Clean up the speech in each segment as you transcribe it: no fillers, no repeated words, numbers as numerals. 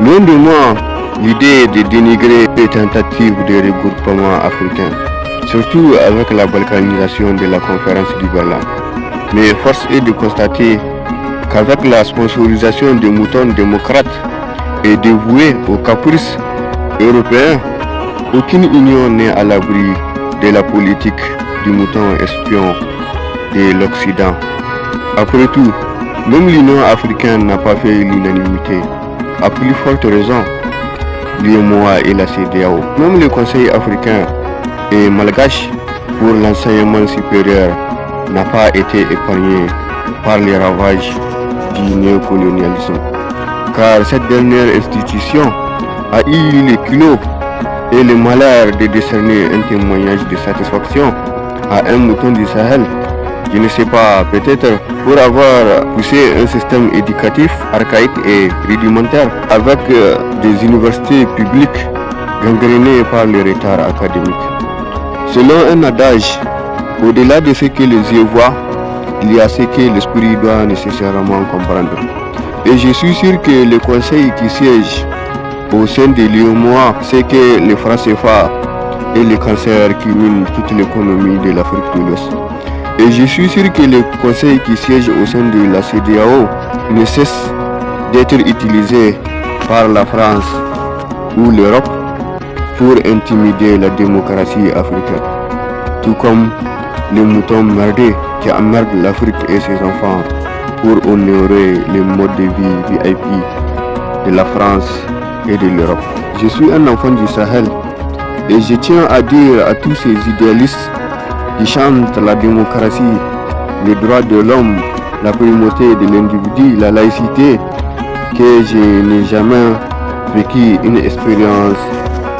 Loin de moi l'idée de dénigrer les tentatives de regroupement africain, surtout avec la balkanisation de la conférence du Berlin. Mais force est de constater qu'avec la sponsorisation des moutons démocrates et dévoués aux caprices européens, aucune union n'est à l'abri de la politique du mouton espion de l'Occident. Après tout, même l'Union africaine n'a pas fait l'unanimité. À plus forte raison, l'UEMOA et la CEDEAO. Même le Conseil africain et malgache pour l'enseignement supérieur n'a pas été épargné par les ravages du néocolonialisme. Car cette dernière institution a eu le culot et le malheur de décerner un témoignage de satisfaction à un mouton du Sahel. Je ne sais pas, peut-être pour avoir poussé un système éducatif archaïque et rudimentaire avec des universités publiques gangrénées par le retard académique. Selon un adage, au-delà de ce que les yeux voient, il y a ce que l'esprit doit nécessairement comprendre. Et je suis sûr que le conseil qui siège au sein de l'UEMOA, c'est que le franc CFA est le cancer qui mine toute l'économie de l'Afrique de l'Ouest. Et je suis sûr que le conseil qui siège au sein de la CEDEAO ne cesse d'être utilisé par la France ou l'Europe pour intimider la démocratie africaine. Tout comme les moutons merdés qui emmerdent l'Afrique et ses enfants pour honorer les modes de vie VIP de la France et de l'Europe. Je suis un enfant du Sahel et je tiens à dire à tous ces idéalistes qui chantent la démocratie, les droits de l'homme, la primauté de l'individu, la laïcité, que je n'ai jamais vécu une expérience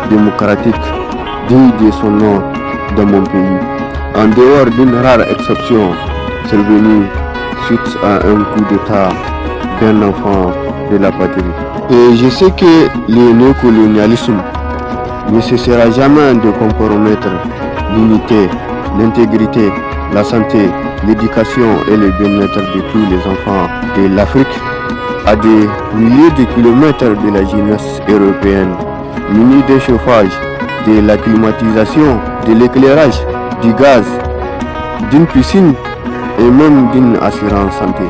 démocratique digne de son nom dans mon pays. En dehors d'une rare exception survenue suite à un coup d'État d'un enfant de la patrie. Et je sais que le néocolonialisme ne cessera jamais de compromettre l'unité, l'intégrité, la santé, l'éducation et le bien-être de tous les enfants de l'Afrique à des milliers de kilomètres de la jeunesse européenne, munis d'un chauffage, de la climatisation, de l'éclairage, du gaz, d'une piscine et même d'une assurance santé.